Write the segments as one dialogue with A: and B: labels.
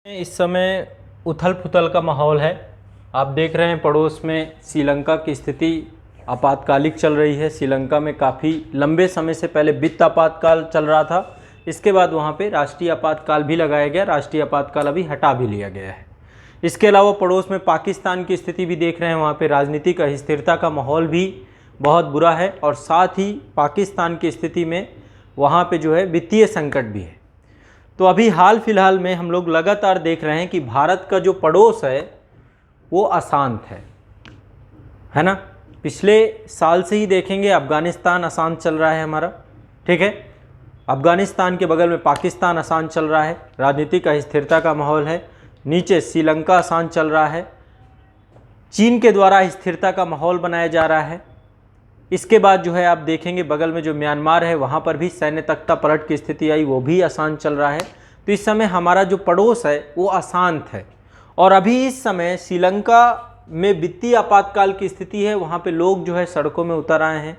A: इस समय उथल पुथल का माहौल है। आप देख रहे हैं पड़ोस में श्रीलंका की स्थिति आपातकालिक चल रही है। श्रीलंका में काफ़ी लंबे समय से पहले वित्त आपातकाल चल रहा था, इसके बाद वहाँ पे राष्ट्रीय आपातकाल भी लगाया गया। राष्ट्रीय आपातकाल अभी हटा भी लिया गया है। इसके अलावा पड़ोस में पाकिस्तान की स्थिति भी देख रहे हैं, वहाँ पे राजनीतिक अस्थिरता का माहौल भी बहुत बुरा है और साथ ही पाकिस्तान की स्थिति में वहाँ पे जो है वित्तीय संकट भी है। तो अभी हाल फिलहाल में हम लोग लगातार देख रहे हैं कि भारत का जो पड़ोस है वो अशांत है ना। पिछले साल से ही देखेंगे अफ़गानिस्तान अशांत चल रहा है हमारा, ठीक है। अफ़गानिस्तान के बगल में पाकिस्तान अशांत चल रहा है, राजनीतिक अस्थिरता का माहौल है। नीचे श्रीलंका अशांत चल रहा है, चीन के द्वारा अस्थिरता का माहौल बनाया जा रहा है। इसके बाद जो है आप देखेंगे बगल में जो म्यांमार है वहाँ पर भी सैन्य तख्ता पलट की स्थिति आई, वो भी अशांत चल रहा है। तो इस समय हमारा जो पड़ोस है वो अशांत है और अभी इस समय श्रीलंका में वित्तीय आपातकाल की स्थिति है। वहाँ पे लोग जो है सड़कों में उतर आए हैं।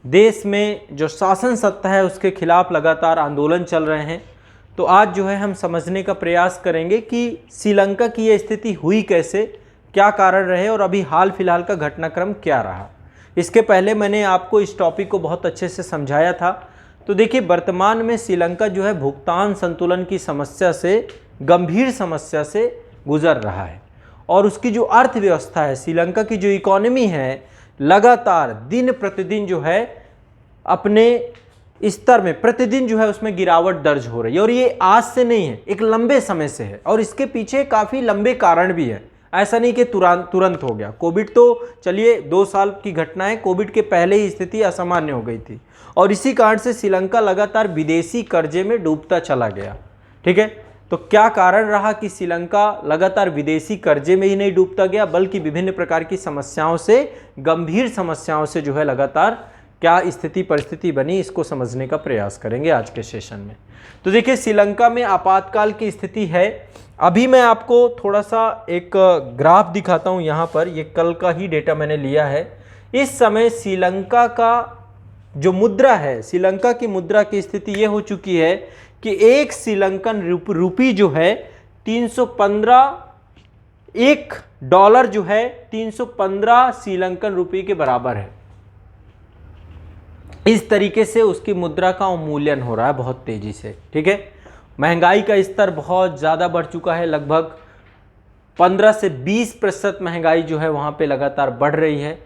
A: देश में जो शासन सत्ता है उसके खिलाफ लगातार आंदोलन चल रहे हैं। तो आज जो है हम समझने का प्रयास करेंगे कि श्रीलंका की ये स्थिति हुई कैसे, क्या कारण रहे और अभी हाल फिलहाल का घटनाक्रम क्या रहा। इसके पहले मैंने आपको इस टॉपिक को बहुत अच्छे से समझाया था। तो देखिए वर्तमान में श्रीलंका जो है भुगतान संतुलन की समस्या से, गंभीर समस्या से गुजर रहा है और उसकी जो अर्थव्यवस्था है, श्रीलंका की जो इकोनॉमी है, लगातार दिन प्रतिदिन जो है अपने स्तर में प्रतिदिन जो है उसमें गिरावट दर्ज हो रही है। और ये आज से नहीं है, एक लंबे समय से है और इसके पीछे काफ़ी लंबे कारण भी है। ऐसा नहीं कि तुरंत हो गया। कोविड तो चलिए 2 साल की घटना है, कोविड के पहले ही स्थिति असामान्य हो गई थी और इसी कारण से श्रीलंका लगातार विदेशी कर्जे में डूबता चला गया, ठीक है। तो क्या कारण रहा कि श्रीलंका लगातार विदेशी कर्जे में ही नहीं डूबता गया बल्कि विभिन्न प्रकार की समस्याओं से, गंभीर समस्याओं से जो है लगातार क्या स्थिति परिस्थिति बनी, इसको समझने का प्रयास करेंगे आज के सेशन में। तो देखिए श्रीलंका में आपातकाल की स्थिति है। अभी मैं आपको थोड़ा सा एक ग्राफ दिखाता हूं यहाँ पर, ये कल का ही डेटा मैंने लिया है। इस समय श्रीलंका का जो मुद्रा है, श्रीलंका की मुद्रा की स्थिति ये हो चुकी है कि एक श्रीलंकन रुपी जो है 315, $1 जो है 315 श्रीलंकन रुपये के बराबर है। इस तरीके से उसकी मुद्रा का अवमूल्यन हो रहा है बहुत तेजी से, ठीक है। महंगाई का स्तर बहुत ज़्यादा बढ़ चुका है, लगभग 15 से 20% महंगाई जो है वहाँ पे लगातार बढ़ रही है।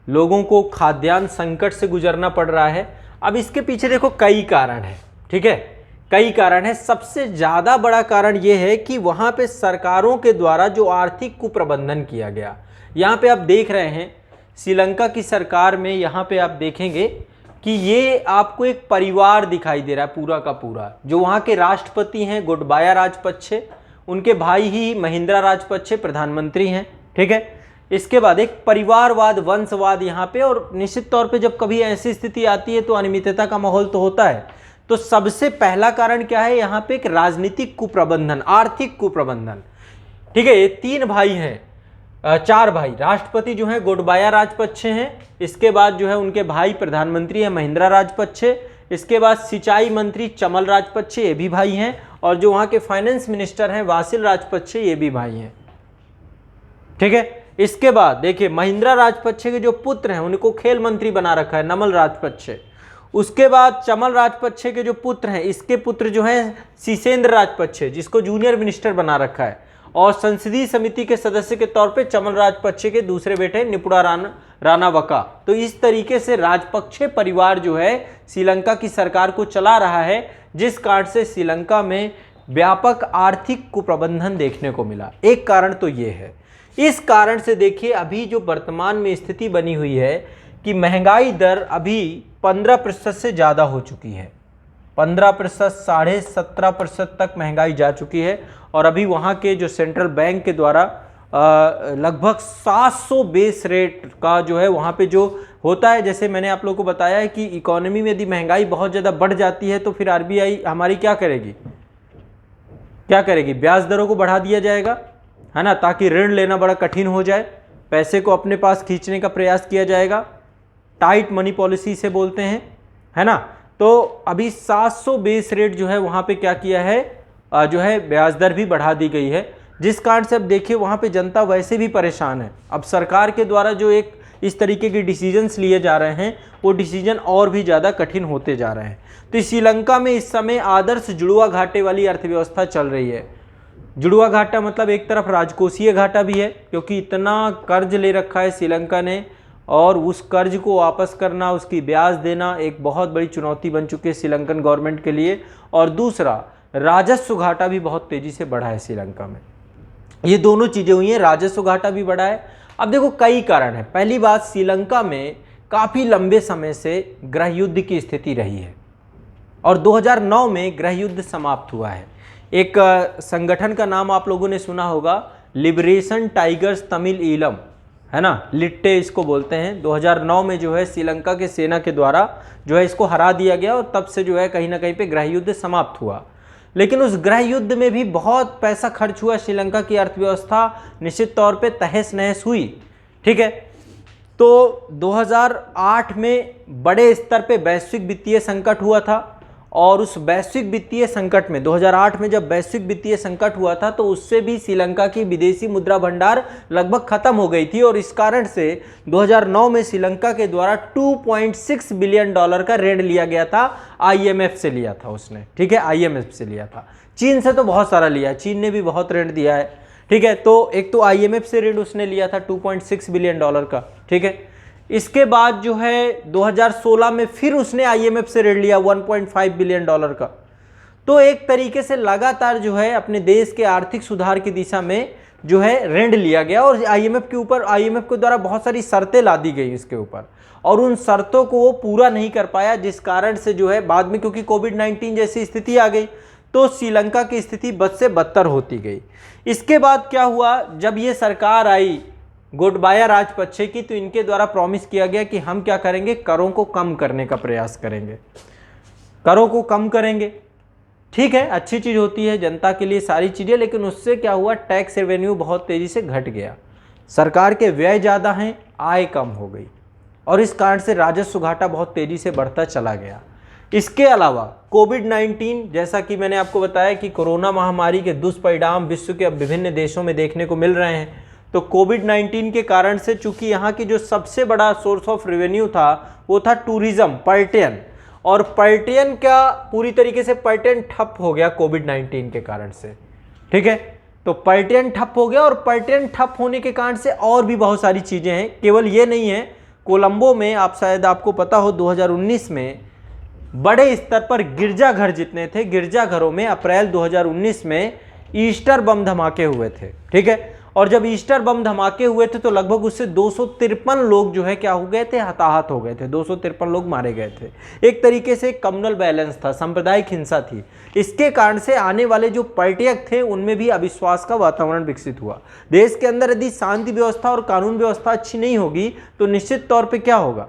A: लोगों को खाद्यान्न संकट से गुजरना पड़ रहा है। अब इसके पीछे देखो कई कारण हैं, ठीक है, कई कारण हैं। सबसे ज़्यादा बड़ा कारण ये है कि वहाँ पे सरकारों के द्वारा जो आर्थिक कुप्रबंधन किया गया। यहाँ पे आप देख रहे हैं श्रीलंका की सरकार में, यहाँ पे आप देखेंगे कि ये आपको एक परिवार दिखाई दे रहा है पूरा का पूरा। जो वहाँ के राष्ट्रपति हैं गोटबाया राजपक्षे, उनके भाई ही महिंद्रा राजपक्षे प्रधानमंत्री हैं, ठीक है। इसके बाद एक परिवारवाद, वंशवाद यहाँ पे, और निश्चित तौर पे जब कभी ऐसी स्थिति आती है तो अनियमितता का माहौल तो होता है। तो सबसे पहला कारण क्या है यहाँ पे, एक राजनीतिक कुप्रबंधन, आर्थिक कुप्रबंधन, ठीक है। ये 3 भाई हैं, 4 भाई। राष्ट्रपति जो है गोटबाया राजपक्षे हैं, इसके बाद जो है उनके भाई प्रधानमंत्री है महिंद्रा राजपक्षे, इसके बाद सिंचाई मंत्री चमल राजपक्षे, ये भी भाई हैं, और जो वहाँ के फाइनेंस मिनिस्टर हैं वासिल राजपक्षे, ये भी भाई हैं, ठीक है। इसके बाद देखिए महिंद्रा राजपक्षे के जो पुत्र हैं उनको खेल मंत्री बना रखा है नमल राजपक्षे। उसके बाद चमल राजपक्षे के जो पुत्र हैं, इसके पुत्र जो हैं शिशेंद्र राजपक्षे, जिसको जूनियर मिनिस्टर बना रखा है, और संसदीय समिति के सदस्य के तौर पे चमल राजपक्षे के दूसरे बेटे निपुणा राणा वका। तो इस तरीके से राजपक्षे परिवार जो है श्रीलंका की सरकार को चला रहा है, जिस कारण से श्रीलंका में व्यापक आर्थिक कुप्रबंधन देखने को मिला। एक कारण तो ये है। इस कारण से देखिए अभी जो वर्तमान में स्थिति बनी हुई है कि महंगाई दर अभी 15% से ज़्यादा हो चुकी है। 15%, 17.5% तक महंगाई जा चुकी है और अभी वहाँ के जो सेंट्रल बैंक के द्वारा लगभग 700 बेस रेट का जो है वहाँ पे जो होता है, जैसे मैंने आप लोगों को बताया है कि इकोनॉमी में यदि महंगाई बहुत ज़्यादा बढ़ जाती है तो फिर आरबीआई हमारी क्या करेगी, ब्याज दरों को बढ़ा दिया जाएगा, है ना, ताकि ऋण लेना बड़ा कठिन हो जाए, पैसे को अपने पास खींचने का प्रयास किया जाएगा। टाइट मनी पॉलिसी से बोलते हैं, है ना। तो अभी 700 बेस रेट जो है वहाँ पे क्या किया है, जो है ब्याज दर भी बढ़ा दी गई है, जिस कारण से अब देखिए वहाँ पे जनता वैसे भी परेशान है। अब सरकार के द्वारा जो एक इस तरीके के डिसीजंस लिए जा रहे हैं वो डिसीजन और भी ज़्यादा कठिन होते जा रहे हैं। तो श्रीलंका में इस समय आदर्श जुड़वा घाटे वाली अर्थव्यवस्था चल रही है। जुड़वा घाटा मतलब एक तरफ राजकोषीय घाटा भी है, क्योंकि इतना कर्ज ले रखा है श्रीलंका ने और उस कर्ज को वापस करना, उसकी ब्याज देना एक बहुत बड़ी चुनौती बन चुकी है श्रीलंकन गवर्नमेंट के लिए। और दूसरा, राजस्व घाटा भी बहुत तेज़ी से बढ़ा है श्रीलंका में। ये दोनों चीज़ें हुई हैं, राजस्व घाटा भी बढ़ा है। अब देखो कई कारण हैं। पहली बात, श्रीलंका में काफ़ी लंबे समय से गृह युद्ध की स्थिति रही है और 2009 में गृह युद्ध समाप्त हुआ है। एक संगठन का नाम आप लोगों ने सुना होगा, लिबरेशन टाइगर्स तमिल ईलम, है ना, लिट्टे इसको बोलते हैं। 2009 में जो है श्रीलंका के सेना के द्वारा जो है इसको हरा दिया गया और तब से जो है कहीं ना कहीं पे गृह युद्ध समाप्त हुआ। लेकिन उस गृह युद्ध में भी बहुत पैसा खर्च हुआ, श्रीलंका की अर्थव्यवस्था निश्चित तौर पे तहस नहस हुई। ठीक है, तो 2008 में बड़े स्तर पे वैश्विक वित्तीय संकट हुआ था और उस वैश्विक वित्तीय संकट में 2008 में जब वैश्विक वित्तीय संकट हुआ था तो उससे भी श्रीलंका की विदेशी मुद्रा भंडार लगभग खत्म हो गई थी और इस कारण से 2009 में श्रीलंका के द्वारा 2.6 बिलियन डॉलर का ऋण लिया गया था। आईएमएफ से लिया था उसने, ठीक है, आईएमएफ से लिया था। चीन से तो बहुत सारा लिया, चीन ने भी बहुत ऋण दिया है। ठीक है, तो एक तो आईएमएफ से ऋण उसने लिया था 2.6 बिलियन डॉलर का। ठीक है, इसके बाद जो है 2016 में फिर उसने आईएमएफ से ऋण लिया 1.5 बिलियन डॉलर का। तो एक तरीके से लगातार जो है अपने देश के आर्थिक सुधार की दिशा में जो है ऋण लिया गया और आईएमएफ के द्वारा बहुत सारी शर्तें ला दी गई इसके ऊपर और उन शर्तों को वो पूरा नहीं कर पाया, जिस कारण से जो है बाद में क्योंकि कोविड-19 जैसी स्थिति आ गई तो श्रीलंका की स्थिति बद से बदतर होती गई। इसके बाद क्या हुआ, जब ये सरकार आई गोटबाया राजपक्षे की, तो इनके द्वारा प्रॉमिस किया गया कि हम क्या करेंगे, करों को कम करने का प्रयास करेंगे, करों को कम करेंगे। ठीक है, अच्छी चीज़ होती है जनता के लिए सारी चीज़ें, लेकिन उससे क्या हुआ, टैक्स रेवेन्यू बहुत तेज़ी से घट गया, सरकार के व्यय ज़्यादा हैं, आय कम हो गई और इस कारण से राजस्व घाटा बहुत तेज़ी से बढ़ता चला गया। इसके अलावा कोविड-19, जैसा कि मैंने आपको बताया कि कोरोना महामारी के दुष्परिणाम विश्व के विभिन्न देशों में देखने को मिल रहे हैं। तो कोविड-19 के कारण से चूंकि यहाँ की जो सबसे बड़ा सोर्स ऑफ रेवेन्यू था वो था टूरिज्म, पर्यटन, और पर्यटन का पूरी तरीके से पर्यटन ठप हो गया कोविड-19 के कारण से। ठीक है, तो पर्यटन ठप हो गया और पर्यटन ठप होने के कारण से और भी बहुत सारी चीज़ें हैं, केवल ये नहीं है। कोलंबो में आपको पता हो 2019 में बड़े स्तर पर गिरजाघर जितने थे, गिरजाघरों में अप्रैल 2019 में ईस्टर बम धमाके हुए थे। ठीक है, और जब ईस्टर बम धमाके हुए थे तो लगभग उससे 253 लोग जो है क्या हो गए थे, हताहत हो गए थे, 253 लोग मारे गए थे। एक तरीके से कम्युनल बैलेंस था, सांप्रदायिक हिंसा थी। इसके कारण से आने वाले जो पर्यटक थे उनमें भी अविश्वास का वातावरण विकसित हुआ। देश के अंदर यदि शांति व्यवस्था और कानून व्यवस्था अच्छी नहीं होगी तो निश्चित तौर पर क्या होगा,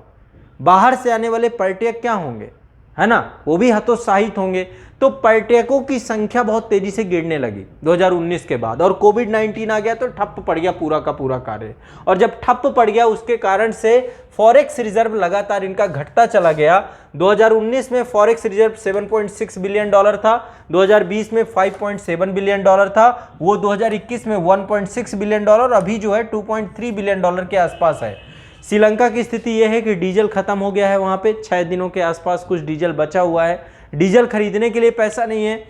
A: बाहर से आने वाले पर्यटक क्या होंगे, है ना, वो भी हतोत्साहित होंगे। तो पर्यटकों की संख्या बहुत तेजी से गिरने लगी 2019 के बाद और कोविड-19 आ गया तो ठप पड़ गया पूरा का पूरा कार्य। और जब ठप पड़ गया उसके कारण से फॉरेक्स रिजर्व लगातार इनका घटता चला गया। 2019 में फॉरेक्स रिजर्व 7.6 बिलियन डॉलर था, 2020 में 5.7 बिलियन डॉलर था, वो 2021 में 1.6 बिलियन डॉलर, अभी जो है 2.3 बिलियन डॉलर के आसपास है। श्रीलंका की स्थिति यह है कि डीजल खत्म हो गया है, वहाँ पे 6 दिनों के आसपास कुछ डीजल बचा हुआ है, डीजल खरीदने के लिए पैसा नहीं है।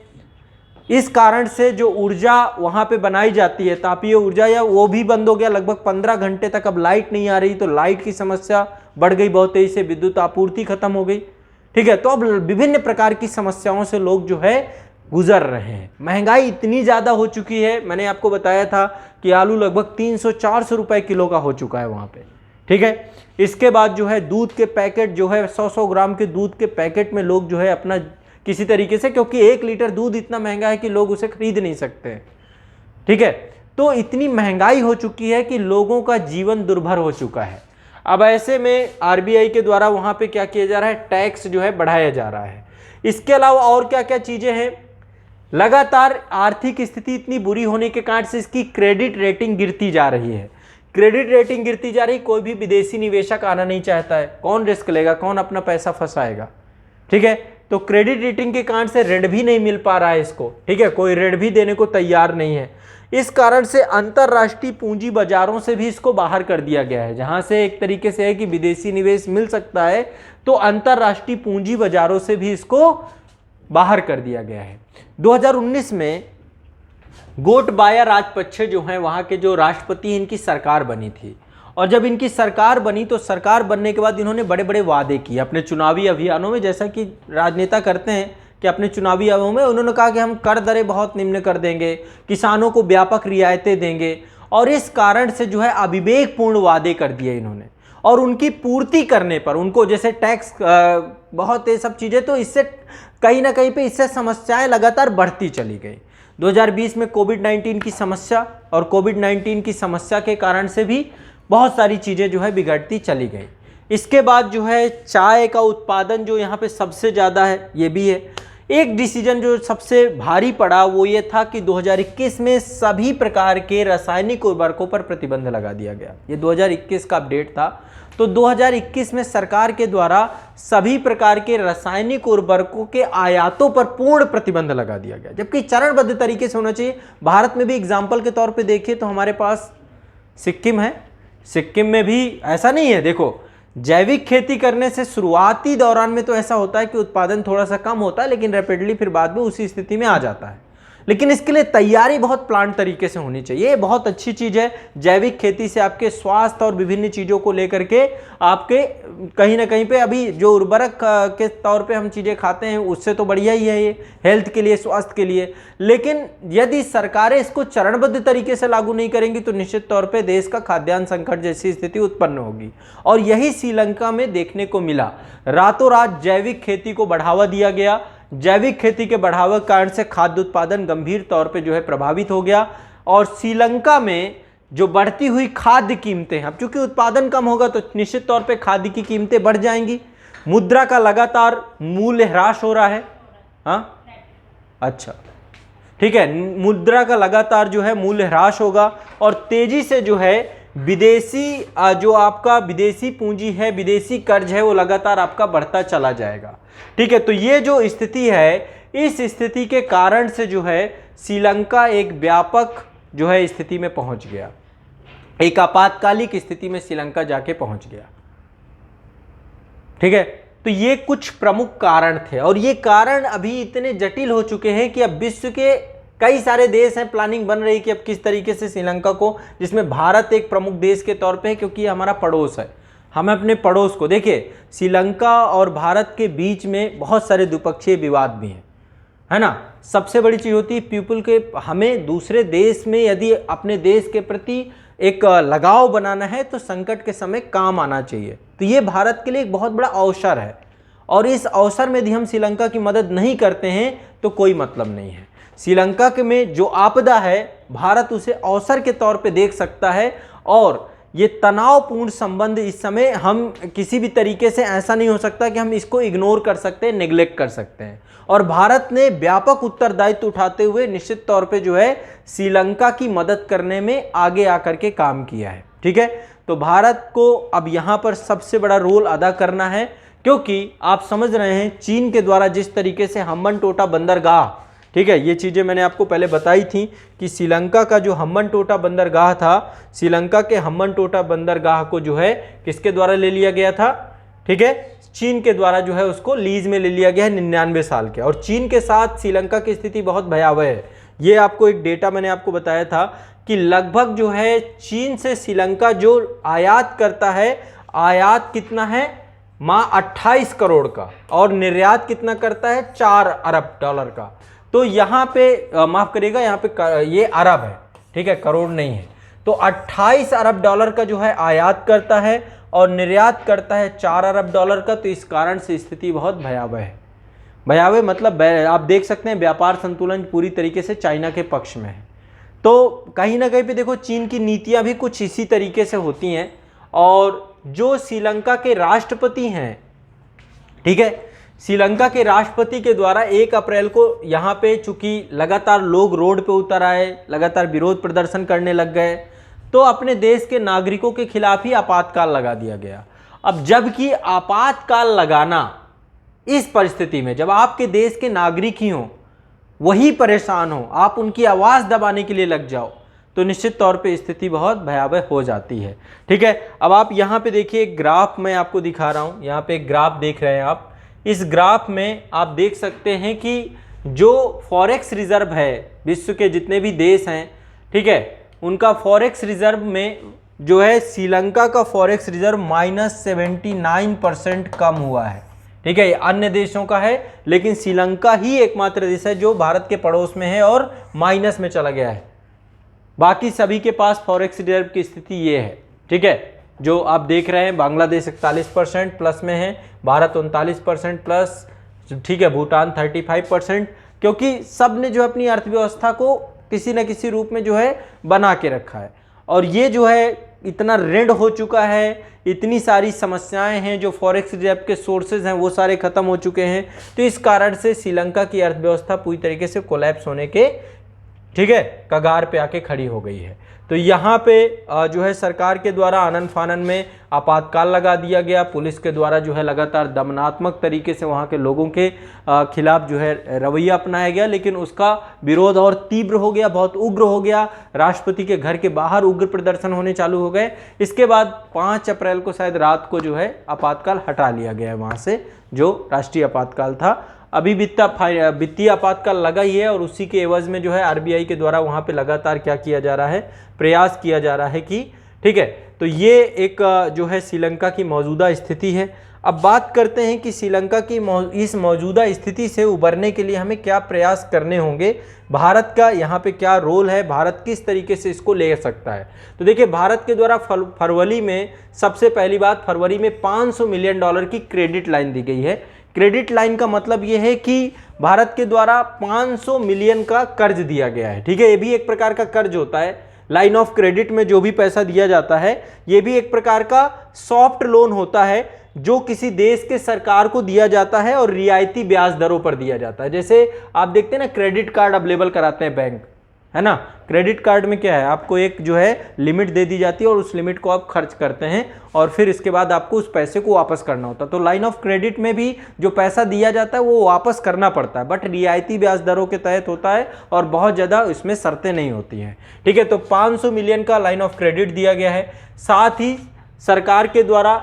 A: इस कारण से जो ऊर्जा वहाँ पे बनाई जाती है, तापीय ऊर्जा, या वो भी बंद हो गया। लगभग 15 घंटे तक अब लाइट नहीं आ रही, तो लाइट की समस्या बढ़ गई बहुत तेजी से, विद्युत आपूर्ति खत्म हो गई। ठीक है, तो अब विभिन्न प्रकार की समस्याओं से लोग जो है गुजर रहे हैं। महंगाई इतनी ज़्यादा हो चुकी है, मैंने आपको बताया था कि आलू लगभग 300-400 रुपये किलो का हो चुका है वहाँ पे। ठीक है, इसके बाद जो है दूध के पैकेट जो है 100-100 ग्राम के दूध के पैकेट में लोग जो है अपना किसी तरीके से, क्योंकि 1 लीटर दूध इतना महंगा है कि लोग उसे खरीद नहीं सकते हैं। ठीक है, तो इतनी महंगाई हो चुकी है कि लोगों का जीवन दुर्भर हो चुका है। अब ऐसे में आरबीआई के द्वारा वहाँ पे क्या किया जा रहा है, टैक्स जो है बढ़ाया जा रहा है। इसके अलावा और क्या क्या चीज़ें हैं, लगातार आर्थिक स्थिति इतनी बुरी होने के कारण से इसकी क्रेडिट रेटिंग गिरती जा रही है। क्रेडिट रेटिंग गिरती जा रही, कोई भी विदेशी निवेशक आना नहीं चाहता है। कौन रिस्क लेगा, कौन अपना पैसा फंसाएगा। ठीक है, तो क्रेडिट रेटिंग के कारण से ऋण भी नहीं मिल पा रहा है इसको, ठीक है, कोई ऋण भी देने को तैयार नहीं है। इस कारण से अंतरराष्ट्रीय पूंजी बाजारों से भी इसको बाहर कर दिया गया है। जहां से एक तरीके से है कि विदेशी निवेश मिल सकता है, तो अंतरराष्ट्रीय पूंजी बाजारों से भी इसको बाहर कर दिया गया है। 2019 में गोटबाया राजपक्षे जो हैं वहाँ के जो राष्ट्रपति, इनकी सरकार बनी थी। और जब इनकी सरकार बनी तो सरकार बनने के बाद इन्होंने बड़े बड़े वादे किए अपने चुनावी अभियानों में, जैसा कि राजनेता करते हैं कि अपने चुनावी अभियानों में उन्होंने कहा कि हम कर दरें बहुत निम्न कर देंगे, किसानों को व्यापक रियायतें देंगे, और इस कारण से जो है अविवेकपूर्ण वादे कर दिए इन्होंने। और उनकी पूर्ति करने पर उनको जैसे टैक्स बहुत ये सब चीज़ें, तो इससे कहीं ना कहीं पे इससे समस्याएं लगातार बढ़ती चली गई। 2020 में कोविड-19 की समस्या, और कोविड-19 की समस्या के कारण से भी बहुत सारी चीज़ें जो है बिगड़ती चली गई। इसके बाद जो है चाय का उत्पादन जो यहाँ पे सबसे ज़्यादा है, ये भी है। एक डिसीजन जो सबसे भारी पड़ा वो ये था कि 2021 में सभी प्रकार के रासायनिक उर्वरकों पर प्रतिबंध लगा दिया गया। ये 2021 का अपडेट था। तो 2021 में सरकार के द्वारा सभी प्रकार के रासायनिक उर्वरकों के आयातों पर पूर्ण प्रतिबंध लगा दिया गया, जबकि चरणबद्ध तरीके से होना चाहिए। भारत में भी एग्जाम्पल के तौर पे देखिए तो हमारे पास सिक्किम है। सिक्किम में भी ऐसा नहीं है, देखो जैविक खेती करने से शुरुआती दौरान में तो ऐसा होता है कि उत्पादन थोड़ा सा कम होता है, लेकिन रैपिडली फिर बाद में उसी स्थिति में आ जाता है। लेकिन इसके लिए तैयारी बहुत प्लान तरीके से होनी चाहिए। ये बहुत अच्छी चीज़ है। जैविक खेती से आपके स्वास्थ्य और विभिन्न चीज़ों को लेकर के आपके कहीं ना कहीं पे अभी जो उर्वरक के तौर पे हम चीज़ें खाते हैं उससे तो बढ़िया ही है ये हेल्थ के लिए, स्वास्थ्य के लिए। लेकिन यदि सरकारें इसको चरणबद्ध तरीके से लागू नहीं करेंगी तो निश्चित तौर पर देश का खाद्यान्न संकट जैसी स्थिति उत्पन्न होगी। और यही श्रीलंका में देखने को मिला। रातों रात जैविक खेती को बढ़ावा दिया गया। जैविक खेती के बढ़ावे के कारण से खाद्य उत्पादन गंभीर तौर पे जो है प्रभावित हो गया। और श्रीलंका में जो बढ़ती हुई खाद्य कीमतें हैं, अब चूंकि उत्पादन कम होगा तो निश्चित तौर पे खाद्य की कीमतें बढ़ जाएंगी। मुद्रा का लगातार मूल्य ह्रास हो रहा है। हाँ, अच्छा, ठीक है, मुद्रा का लगातार जो है मूल्य ह्रास होगा और तेजी से जो है विदेशी जो आपका विदेशी पूंजी है, विदेशी कर्ज है, वो लगातार आपका बढ़ता चला जाएगा। ठीक है, तो ये जो स्थिति है, इस स्थिति के कारण से जो है श्रीलंका एक व्यापक जो है स्थिति में पहुंच गया, एक आपातकालिक स्थिति में श्रीलंका जाके पहुंच गया। ठीक है, तो ये कुछ प्रमुख कारण थे और ये कारण अभी इतने जटिल हो चुके हैं कि अब विश्व के कई सारे देश हैं, प्लानिंग बन रही कि अब किस तरीके से श्रीलंका को, जिसमें भारत एक प्रमुख देश के तौर पे है क्योंकि ये हमारा पड़ोस है, हमें अपने पड़ोस को, देखिए श्रीलंका और भारत के बीच में बहुत सारे द्विपक्षीय विवाद भी हैं, है ना। सबसे बड़ी चीज़ होती है पीपल के, हमें दूसरे देश में यदि अपने देश के प्रति एक लगाव बनाना है तो संकट के समय काम आना चाहिए। तो ये भारत के लिए एक बहुत बड़ा अवसर है और इस अवसर में यदि हम श्रीलंका की मदद नहीं करते हैं तो कोई मतलब नहीं है। श्रीलंका के में जो आपदा है भारत उसे अवसर के तौर पे देख सकता है और ये तनावपूर्ण संबंध इस समय हम किसी भी तरीके से ऐसा नहीं हो सकता कि हम इसको इग्नोर कर सकते हैं, नेग्लेक्ट कर सकते हैं। और भारत ने व्यापक उत्तरदायित्व उठाते हुए निश्चित तौर पे जो है श्रीलंका की मदद करने में आगे आकर के काम किया है। ठीक है, तो भारत को अब यहाँ पर सबसे बड़ा रोल अदा करना है क्योंकि आप समझ रहे हैं चीन के द्वारा जिस तरीके से हम्बनटोटा बंदरगाह, ठीक है, ये चीज़ें मैंने आपको पहले बताई थी कि श्रीलंका का जो हम्बनटोटा बंदरगाह था, श्रीलंका के हम्बनटोटा बंदरगाह को जो है किसके द्वारा ले लिया गया था, ठीक है, चीन के द्वारा जो है उसको लीज में ले लिया गया है 99 साल के। और चीन के साथ श्रीलंका की स्थिति बहुत भयावह है। ये आपको एक डेटा मैंने आपको बताया था कि लगभग जो है चीन से श्रीलंका जो आयात करता है, आयात कितना है 28 करोड़ का और निर्यात कितना करता है 4 अरब डॉलर का। तो यहाँ पे माफ करिएगा, यहाँ पे ये अरब है, ठीक है, करोड़ नहीं है। तो 28 अरब डॉलर का जो है आयात करता है और निर्यात करता है 4 अरब डॉलर का। तो इस कारण से स्थिति बहुत भयावह है। भयावह मतलब आप देख सकते हैं व्यापार संतुलन पूरी तरीके से चाइना के पक्ष में है। तो कहीं ना कहीं पे देखो चीन की नीतियां भी कुछ इसी तरीके से होती हैं। और जो श्रीलंका के राष्ट्रपति हैं, ठीक है, श्रीलंका के राष्ट्रपति के द्वारा 1 अप्रैल को यहाँ पे चूंकि लगातार लोग रोड पे उतर आए, लगातार विरोध प्रदर्शन करने लग गए, तो अपने देश के नागरिकों के खिलाफ ही आपातकाल लगा दिया गया। अब जबकि आपातकाल लगाना इस परिस्थिति में जब आपके देश के नागरिक ही हों, वही परेशान हो, आप उनकी आवाज़ दबाने के लिए लग जाओ, तो निश्चित तौर पे स्थिति बहुत भयावह हो जाती है। ठीक है, अब आप यहाँ पे देखिए, एक ग्राफ मैं आपको दिखा रहा हूँ। यहाँ पे एक ग्राफ देख रहे हैं आप। इस ग्राफ में आप देख सकते हैं कि जो फॉरेक्स रिजर्व है विश्व के जितने भी देश हैं, ठीक है, उनका फॉरेक्स रिजर्व में जो है श्रीलंका का फॉरेक्स रिजर्व -79% कम हुआ है। ठीक है, अन्य देशों का है, लेकिन श्रीलंका ही एकमात्र देश है जो भारत के पड़ोस में है और माइनस में चला गया है। बाकी सभी के पास फॉरेक्स रिजर्व की स्थिति ये है। ठीक है, जो आप देख रहे हैं, बांग्लादेश 41% प्लस में है, भारत 39% प्लस, ठीक है, भूटान 35%, क्योंकि सब ने जो अपनी अर्थव्यवस्था को किसी न किसी रूप में जो है बना के रखा है। और ये जो है इतना ऋण हो चुका है, इतनी सारी समस्याएं हैं, जो फॉरेक्स रिजर्व के सोर्सेज हैं वो सारे खत्म हो चुके हैं। तो इस कारण से श्रीलंका की अर्थव्यवस्था पूरी तरीके से कोलैप्स होने के, ठीक है, कगार पे आके खड़ी हो गई है। तो यहाँ पे जो है सरकार के द्वारा आनन फानन में आपातकाल लगा दिया गया। पुलिस के द्वारा जो है लगातार दमनात्मक तरीके से वहाँ के लोगों के खिलाफ जो है रवैया अपनाया गया, लेकिन उसका विरोध और तीव्र हो गया, बहुत उग्र हो गया। राष्ट्रपति के घर के बाहर उग्र प्रदर्शन होने चालू हो गए। इसके बाद 5 अप्रैल को शायद रात को जो है आपातकाल हटा लिया गया है वहाँ से, जो राष्ट्रीय आपातकाल था। अभी वित्तीय आपातकाल लगा ही है, और उसी के एवज में जो है आरबीआई के द्वारा वहाँ पे लगातार क्या किया जा रहा है, प्रयास किया जा रहा है कि, ठीक है, तो ये एक जो है श्रीलंका की मौजूदा स्थिति है। अब बात करते हैं कि श्रीलंका की इस मौजूदा स्थिति से उबरने के लिए हमें क्या प्रयास करने होंगे, भारत का यहाँ पे क्या रोल है, भारत किस तरीके से इसको ले सकता है। तो देखिए, भारत के द्वारा फरवरी में, सबसे पहली बात, फरवरी में $500 मिलियन की क्रेडिट लाइन दी गई है। क्रेडिट लाइन का मतलब यह है कि भारत के द्वारा 500 मिलियन का कर्ज दिया गया है। ठीक है, ये भी एक प्रकार का कर्ज होता है। लाइन ऑफ क्रेडिट में जो भी पैसा दिया जाता है, ये भी एक प्रकार का सॉफ्ट लोन होता है, जो किसी देश के सरकार को दिया जाता है और रियायती ब्याज दरों पर दिया जाता है। जैसे आप देखते हैं ना, क्रेडिट कार्ड अवेलेबल कराते हैं बैंक, है ना। क्रेडिट कार्ड में क्या है, आपको एक जो है लिमिट दे दी जाती है और उस लिमिट को आप खर्च करते हैं और फिर इसके बाद आपको उस पैसे को वापस करना होता है। तो लाइन ऑफ क्रेडिट में भी जो पैसा दिया जाता है वो वापस करना पड़ता है, बट रियायती ब्याज दरों के तहत होता है और बहुत ज़्यादा इसमें शर्तें नहीं होती हैं। ठीक है, तो 500 मिलियन का लाइन ऑफ क्रेडिट दिया गया है। साथ ही सरकार के द्वारा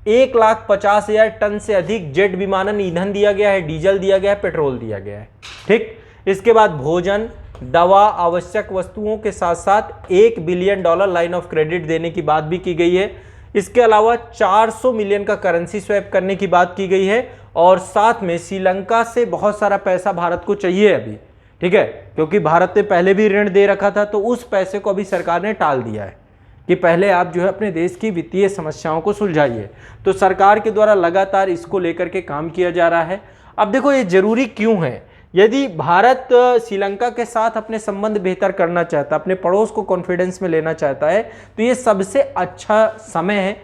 A: 1,50,000 टन से अधिक जेट विमानन ईंधन दिया गया है, डीजल दिया गया है, पेट्रोल दिया गया है। ठीक, इसके बाद भोजन, दवा, आवश्यक वस्तुओं के साथ साथ $1 बिलियन लाइन ऑफ क्रेडिट देने की बात भी की गई है। इसके अलावा 400 मिलियन का करेंसी स्वैप करने की बात की गई है, और साथ में श्रीलंका से बहुत सारा पैसा भारत को चाहिए अभी। ठीक है, क्योंकि भारत ने पहले भी ऋण दे रखा था, तो उस पैसे को अभी सरकार ने टाल दिया है कि पहले आप जो है अपने देश की वित्तीय समस्याओं को सुलझाइए। तो सरकार के द्वारा लगातार इसको लेकर के काम किया जा रहा है। अब देखो, ये जरूरी क्यों है। यदि भारत श्रीलंका के साथ अपने संबंध बेहतर करना चाहता है, अपने पड़ोस को कॉन्फिडेंस में लेना चाहता है, तो ये सबसे अच्छा समय है।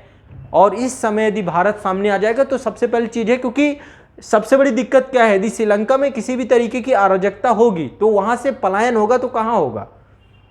A: और इस समय यदि भारत सामने आ जाएगा तो सबसे पहली चीज़ है, क्योंकि सबसे बड़ी दिक्कत क्या है, यदि श्रीलंका में किसी भी तरीके की अराजकता होगी तो वहाँ से पलायन होगा तो कहाँ होगा,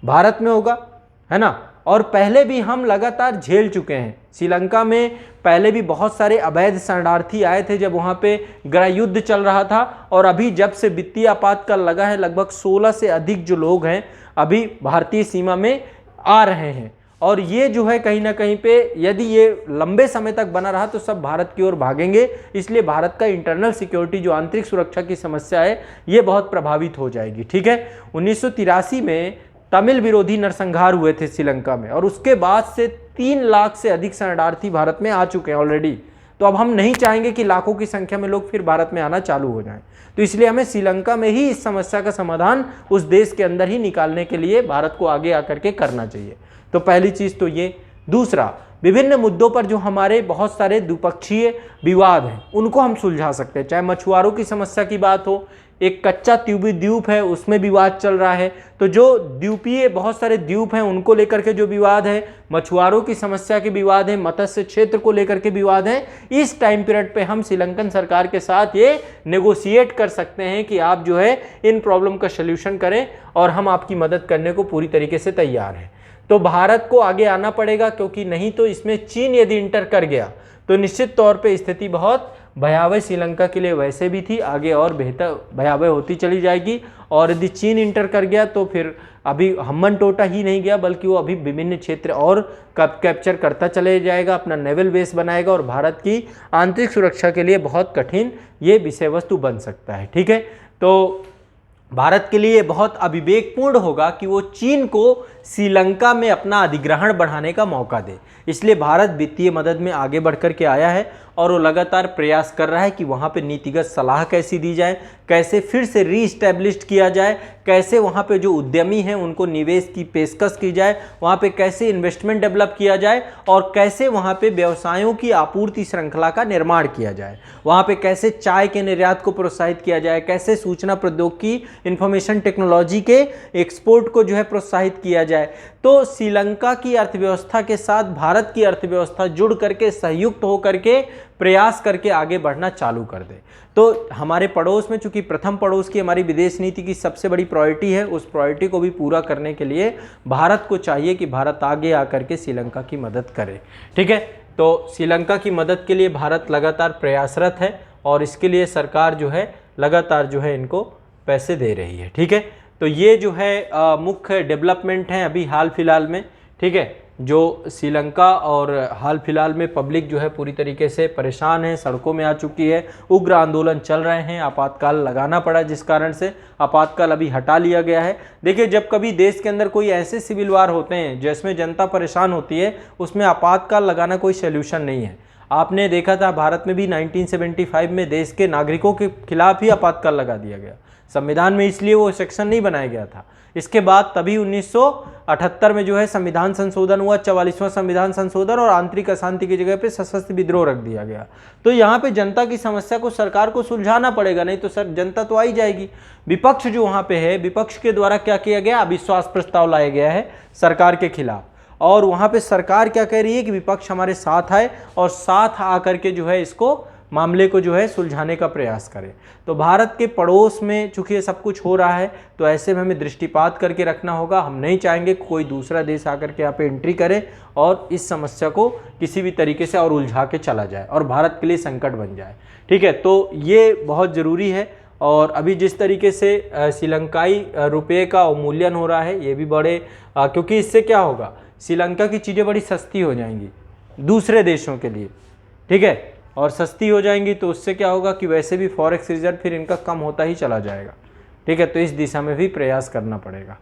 A: भारत में होगा, है ना। और पहले भी हम लगातार झेल चुके हैं। श्रीलंका में पहले भी बहुत सारे अवैध शरणार्थी आए थे जब वहाँ पे गृह युद्ध चल रहा था, और अभी जब से वित्तीय आपातकाल लगा है, लगभग 16 से अधिक जो लोग हैं अभी भारतीय सीमा में आ रहे हैं। और ये जो है कहीं ना कहीं पे यदि ये लंबे समय तक बना रहा तो सब भारत की ओर भागेंगे। इसलिए भारत का इंटरनल सिक्योरिटी, जो आंतरिक सुरक्षा की समस्या है, ये बहुत प्रभावित हो जाएगी। ठीक है, 1983 में तमिल विरोधी नरसंहार हुए थे श्रीलंका में, और उसके बाद से 3 लाख से अधिक शरणार्थी भारत में आ चुके हैं ऑलरेडी। तो अब हम नहीं चाहेंगे कि लाखों की संख्या में लोग फिर भारत में आना चालू हो जाएं। तो इसलिए हमें श्रीलंका में ही इस समस्या का समाधान उस देश के अंदर ही निकालने के लिए भारत को आगे आकर के करना चाहिए। तो पहली चीज़ तो ये। दूसरा, विभिन्न मुद्दों पर जो हमारे बहुत सारे द्विपक्षीय विवाद हैं उनको हम सुलझा सकते हैं। चाहे मछुआरों की समस्या की बात हो, एक कच्चा द्वीप है उसमें विवाद चल रहा है, तो जो द्वीपीय बहुत सारे द्वीप हैं उनको लेकर के जो विवाद है, मछुआरों की समस्या के विवाद है, मत्स्य क्षेत्र को लेकर के विवाद है, इस टाइम पीरियड पे हम श्रीलंकन सरकार के साथ ये नेगोशिएट कर सकते हैं कि आप जो है इन प्रॉब्लम का सल्यूशन करें और हम आपकी मदद करने को पूरी तरीके से तैयार हैं। तो भारत को आगे आना पड़ेगा, क्योंकि नहीं तो इसमें चीन यदि इंटर कर गया तो निश्चित तौर पे स्थिति बहुत भयावह श्रीलंका के लिए वैसे भी थी, आगे और बेहतर भयावह होती चली जाएगी। और यदि चीन इंटर कर गया तो फिर अभी हम्मन टोटा ही नहीं गया, बल्कि वो अभी विभिन्न क्षेत्र और कैप्चर करता चले जाएगा, अपना नेवल बेस बनाएगा और भारत की आंतरिक सुरक्षा के लिए बहुत कठिन ये विषय वस्तु बन सकता है। ठीक है, तो भारत के लिए बहुत अविवेकपूर्ण होगा कि वो चीन को श्रीलंका में अपना अधिग्रहण बढ़ाने का मौका दे। इसलिए भारत वित्तीय मदद में आगे बढ़कर के आया है और वो लगातार प्रयास कर रहा है कि वहाँ पे नीतिगत सलाह कैसी दी जाए, कैसे फिर से रीस्टैब्लिश्ड किया जाए, कैसे वहाँ पे जो उद्यमी हैं उनको निवेश की पेशकश की जाए, वहाँ पे कैसे इन्वेस्टमेंट डेवलप किया जाए और कैसे वहाँ पे व्यवसायों की आपूर्ति श्रृंखला का निर्माण किया जाए, वहाँ पे कैसे चाय के निर्यात को प्रोत्साहित किया जाए, कैसे सूचना प्रौद्योगिकी इंफॉर्मेशन टेक्नोलॉजी के एक्सपोर्ट को जो है प्रोत्साहित किया जाए। तो श्रीलंका की अर्थव्यवस्था के साथ भारत की अर्थव्यवस्था जुड़ करके संयुक्त होकर के प्रयास करके आगे बढ़ना चालू कर दे। तो हमारे पड़ोस में चूंकि प्रथम पड़ोस की हमारी विदेश नीति की सबसे बड़ी प्रायोरिटी है, उस प्रायोरिटी को भी पूरा करने के लिए भारत को चाहिए कि भारत आगे आकर के श्रीलंका की मदद करे। ठीक है, तो श्रीलंका की मदद के लिए भारत लगातार प्रयासरत है और इसके लिए सरकार जो है लगातार जो है इनको पैसे दे रही है। ठीक है, तो ये जो है मुख्य डेवलपमेंट हैं अभी हाल फिलहाल में। ठीक है, जो श्रीलंका और हाल फिलहाल में पब्लिक जो है पूरी तरीके से परेशान है, सड़कों में आ चुकी है, उग्र आंदोलन चल रहे हैं, आपातकाल लगाना पड़ा जिस कारण से आपातकाल अभी हटा लिया गया है। देखिए, जब कभी देश के अंदर कोई ऐसे सिविल वार होते हैं जिसमें जनता परेशान होती है, उसमें आपातकाल लगाना कोई सोल्यूशन नहीं है। आपने देखा था भारत में भी 1975 में देश के नागरिकों के खिलाफ ही आपातकाल लगा दिया गया, संविधान में इसलिए वो सेक्शन नहीं बनाया गया था। इसके बाद तभी 1978 में जो है संविधान संशोधन हुआ, 44वां संविधान संशोधन, और आंतरिक अशांति की जगह पे सशस्त्र विद्रोह रख दिया गया। तो यहाँ पे जनता की समस्या को सरकार को सुलझाना पड़ेगा, नहीं तो सर जनता तो आई जाएगी। विपक्ष जो वहाँ पे है, विपक्ष के द्वारा क्या किया गया, अविश्वास प्रस्ताव लाया गया है सरकार के खिलाफ, और वहाँ पे सरकार क्या कह रही है कि विपक्ष हमारे साथ आए और साथ आकर के जो है इसको मामले को जो है सुलझाने का प्रयास करें। तो भारत के पड़ोस में चूंकि ये सब कुछ हो रहा है, तो ऐसे में हमें दृष्टिपात करके रखना होगा। हम नहीं चाहेंगे कोई दूसरा देश आकर के यहाँ पे एंट्री करे और इस समस्या को किसी भी तरीके से और उलझा के चला जाए और भारत के लिए संकट बन जाए। ठीक है, तो ये बहुत ज़रूरी है। और अभी जिस तरीके से श्रीलंकाई रुपये का अवमूल्यन हो रहा है, ये भी बड़े क्योंकि इससे क्या होगा, श्रीलंका की चीज़ें बड़ी सस्ती हो जाएंगी दूसरे देशों के लिए। ठीक है, और सस्ती हो जाएंगी तो उससे क्या होगा कि वैसे भी फॉरेक्स रिजर्व फिर इनका कम होता ही चला जाएगा। ठीक है, तो इस दिशा में भी प्रयास करना पड़ेगा।